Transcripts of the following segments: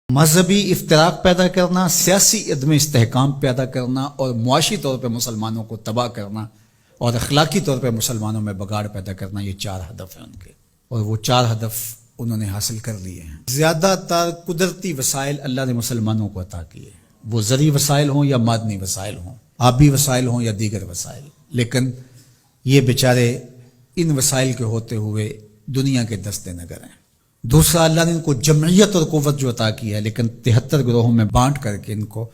مذہبی افتراق پیدا کرنا، سیاسی عدم استحکام پیدا کرنا اور معاشی طور پہ مسلمانوں کو تباہ کرنا اور اخلاقی طور پہ مسلمانوں میں بگاڑ پیدا کرنا، یہ 4 ہدف ہیں ان کے، اور وہ 4 ہدف انہوں نے حاصل کر لیے ہیں۔ زیادہ تر قدرتی وسائل اللہ نے مسلمانوں کو عطا کیے، وہ زرعی وسائل ہوں یا معدنی وسائل ہوں، آبی وسائل ہوں یا دیگر وسائل، لیکن یہ بیچارے ان وسائل کے ہوتے ہوئے دنیا کے دستے نگر ہیں۔ دوسرا، اللہ نے ان کو جمعیت اور قوت جو عطا کی ہے، لیکن 73 گروہوں میں بانٹ کر کے ان کو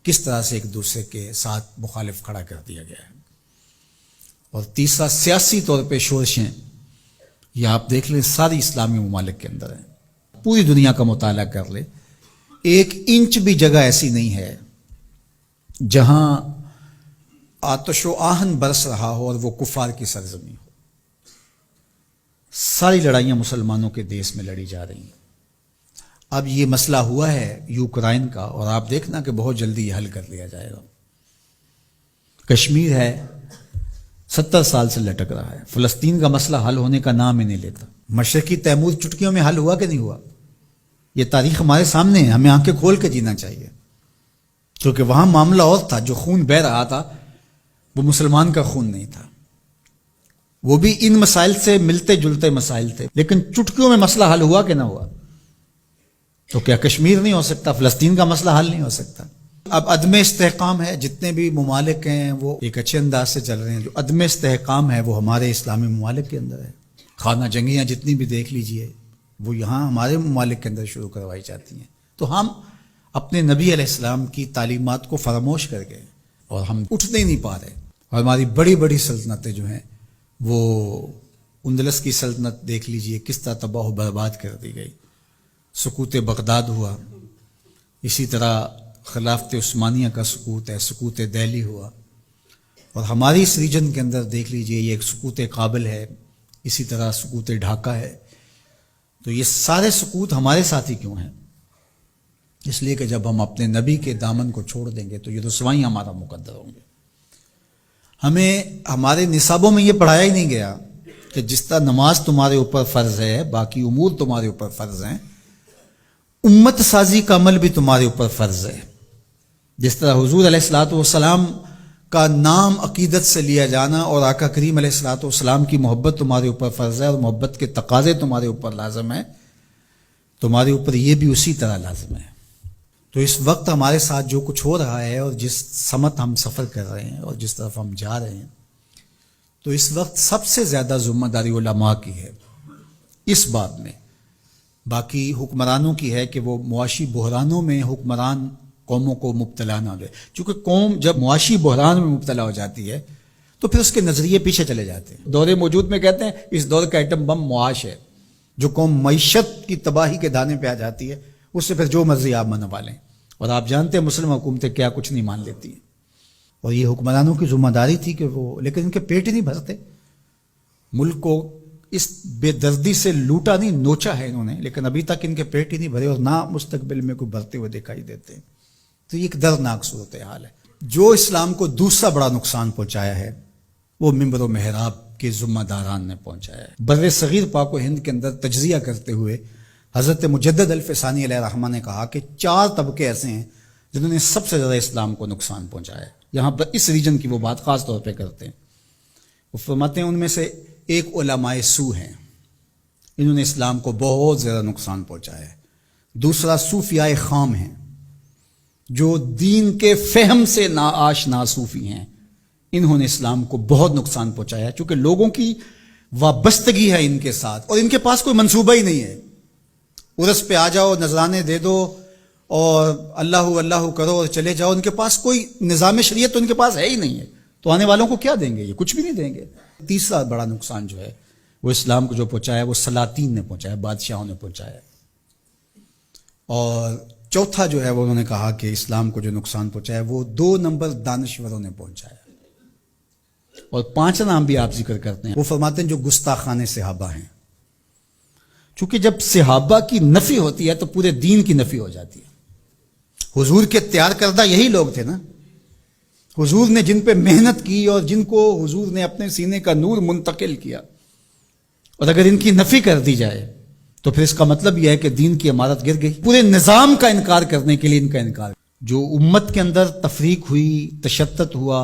کس طرح سے ایک دوسرے کے ساتھ مخالف کھڑا کر دیا گیا ہے۔ اور تیسرا، سیاسی طور پہ شورشیں، یہ آپ دیکھ لیں ساری اسلامی ممالک کے اندر ہیں، پوری دنیا کا مطالعہ کر لیں، 1 انچ بھی جگہ ایسی نہیں ہے جہاں آتش و آہن برس رہا ہو اور وہ کفار کی سرزمین ہو۔ ساری لڑائیاں مسلمانوں کے دیس میں لڑی جا رہی ہیں۔ اب یہ مسئلہ ہوا ہے یوکرائن کا، اور آپ دیکھنا کہ بہت جلدی یہ حل کر لیا جائے گا۔ کشمیر ہے 70 سال سے لٹک رہا ہے، فلسطین کا مسئلہ حل ہونے کا نام ہی نہیں لیتا۔ مشرقی تیمور چٹکیوں میں حل ہوا کہ نہیں ہوا؟ یہ تاریخ ہمارے سامنے ہے، ہمیں آنکھیں کھول کے جینا چاہیے، کیونکہ وہاں معاملہ اور تھا، جو خون بہہ رہا تھا وہ مسلمان کا خون نہیں تھا، وہ بھی ان مسائل سے ملتے جلتے مسائل تھے، لیکن چٹکیوں میں مسئلہ حل ہوا کہ نہ ہوا؟ تو کیا کشمیر نہیں ہو سکتا؟ فلسطین کا مسئلہ حل نہیں ہو سکتا؟ اب عدم استحکام ہے، جتنے بھی ممالک ہیں وہ ایک اچھے انداز سے چل رہے ہیں، جو عدم استحکام ہے وہ ہمارے اسلامی ممالک کے اندر ہے۔ خانہ جنگیاں جتنی بھی دیکھ لیجئے وہ یہاں ہمارے ممالک کے اندر شروع کروائی جاتی ہیں، تو ہم اپنے نبی علیہ السلام کی تعلیمات کو فراموش کر گئے اور ہم اٹھنے ہی نہیں پا رہے، اور ہماری بڑی بڑی سلطنتیں جو ہیں، وہ اندلس کی سلطنت دیکھ لیجئے کس طرح تباہ و برباد کر دی گئی، سقوط بغداد ہوا، اسی طرح خلافت عثمانیہ کا سقوط ہے، سقوط دہلی ہوا، اور ہماری اس ریجن کے اندر دیکھ لیجئے یہ ایک سقوط کابل ہے، اسی طرح سقوط ڈھاکہ ہے۔ تو یہ سارے سقوط ہمارے ساتھ ہی کیوں ہیں؟ اس لیے کہ جب ہم اپنے نبی کے دامن کو چھوڑ دیں گے تو یہ رسوائیاں ہمارا مقدر ہوں گے۔ ہمیں ہمارے نصابوں میں یہ پڑھایا ہی نہیں گیا کہ جس طرح نماز تمہارے اوپر فرض ہے، باقی امور تمہارے اوپر فرض ہیں، امت سازی کا عمل بھی تمہارے اوپر فرض ہے۔ جس طرح حضور علیہ الصلوۃ والسلام کا نام عقیدت سے لیا جانا اور آقا کریم علیہ الصلوۃ والسلام کی محبت تمہارے اوپر فرض ہے، اور محبت کے تقاضے تمہارے اوپر لازم ہیں، تمہارے اوپر یہ بھی اسی طرح لازم ہے۔ تو اس وقت ہمارے ساتھ جو کچھ ہو رہا ہے اور جس سمت ہم سفر کر رہے ہیں اور جس طرف ہم جا رہے ہیں، تو اس وقت سب سے زیادہ ذمہ داری علماء کی ہے اس بات میں، باقی حکمرانوں کی ہے کہ وہ معاشی بحرانوں میں حکمران قوموں کو مبتلا نہ دے، چونکہ قوم جب معاشی بحران میں مبتلا ہو جاتی ہے تو پھر اس کے نظریے پیچھے چلے جاتے ہیں۔ دور موجود میں کہتے ہیں اس دور کا ایٹم بم معاش ہے، جو قوم معیشت کی تباہی کے دانے پہ آ جاتی ہے اس سے پھر جو مرضی آپ منوا لیں، اور آپ جانتے ہیں مسلم حکومتیں کیا کچھ نہیں مان لیتی ہیں، اور یہ حکمرانوں کی ذمہ داری تھی کہ وہ، لیکن ان کے پیٹ ہی نہیں بھرتے، ملک کو اس بے دردی سے لوٹا نہیں، نوچا ہے انہوں نے، لیکن ابھی تک ان کے پیٹ ہی نہیں بھرے اور نہ مستقبل میں کوئی بھرتے ہوئے دکھائی دیتے ہیں۔ تو یہ ایک دردناک صورتحال ہے۔ جو اسلام کو دوسرا بڑا نقصان پہنچایا ہے وہ ممبر و محراب کے ذمہ داران نے پہنچایا ہے۔ بر صغیر پاک و ہند کے اندر تجزیہ کرتے ہوئے حضرت مجدد الفسانی علیہ الرحمہ نے کہا کہ 4 طبقے ایسے ہیں جنہوں نے سب سے زیادہ اسلام کو نقصان پہنچایا ہے۔ یہاں پر اس ریجن کی وہ بات خاص طور پہ کرتے ہیں، وہ فرماتے ہیں ان میں سے ایک علماء سو ہیں، انہوں نے اسلام کو بہت زیادہ نقصان پہنچایا ہے۔ دوسرا صوفیاء خام ہیں، جو دین کے فہم سے ناآشنا صوفی ہیں، انہوں نے اسلام کو بہت نقصان پہنچایا ہے، چونکہ لوگوں کی وابستگی ہے ان کے ساتھ اور ان کے پاس کوئی منصوبہ ہی نہیں ہے۔ عرس پہ آ جاؤ، نذرانے دے دو اور اللہ اللہ کرو اور چلے جاؤ، ان کے پاس کوئی نظام شریعت تو ان کے پاس ہے ہی نہیں ہے، تو آنے والوں کو کیا دیں گے؟ یہ کچھ بھی نہیں دیں گے۔ تیسرا بڑا نقصان جو ہے وہ اسلام کو جو پہنچایا وہ سلاطین نے پہنچایا، بادشاہوں نے پہنچایا، اور چوتھا جو ہے وہ انہوں نے کہا کہ اسلام کو جو نقصان پہنچایا وہ 2 نمبر دانشوروں نے پہنچایا، اور 5 نام بھی آپ ذکر کرتے ہیں، وہ فرماتے ہیں جو گستاخان صحابہ ہیں، چونکہ جب صحابہ کی نفی ہوتی ہے تو پورے دین کی نفی ہو جاتی ہے۔ حضور کے تیار کردہ یہی لوگ تھے نا، حضور نے جن پہ محنت کی اور جن کو حضور نے اپنے سینے کا نور منتقل کیا، اور اگر ان کی نفی کر دی جائے تو پھر اس کا مطلب یہ ہے کہ دین کی عمارت گر گئی. پورے نظام کا انکار کرنے کے لیے ان کا انکار. جو امت کے اندر تفریق ہوئی، تشتت ہوا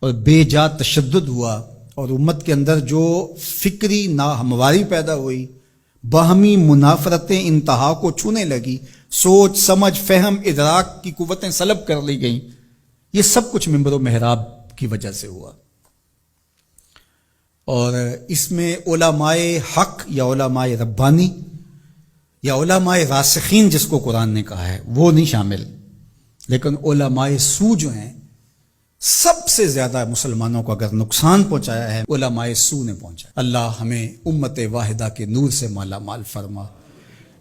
اور بے جا تشدد ہوا، اور امت کے اندر جو فکری ناہمواری پیدا ہوئی، باہمی منافرتیں انتہا کو چھونے لگی، سوچ سمجھ فہم ادراک کی قوتیں سلب کر لی گئیں، یہ سب کچھ منبر و محراب کی وجہ سے ہوا. اور اس میں علماء حق یا علماء ربانی یا علماء راسخین جس کو قرآن نے کہا ہے وہ نہیں شامل، لیکن علماء سو جو ہیں سب سے زیادہ مسلمانوں کو اگر نقصان پہنچایا ہے علماء سو نے پہنچا. اللہ ہمیں امت واحدہ کے نور سے مالا مال فرما،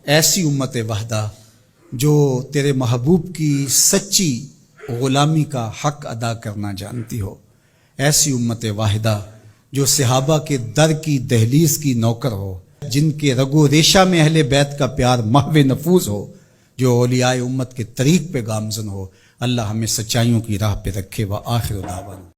ایسی امت واحدہ جو تیرے محبوب کی سچی غلامی کا حق ادا کرنا جانتی ہو، ایسی امت واحدہ جو صحابہ کے در کی دہلیز کی نوکر ہو، جن کے رگ و ریشہ میں اہل بیت کا پیار محو نفوذ ہو، جو اولیاء امت کے طریق پہ گامزن ہو. اللہ ہمیں سچائیوں کی راہ پہ رکھے. وآخر دعوانا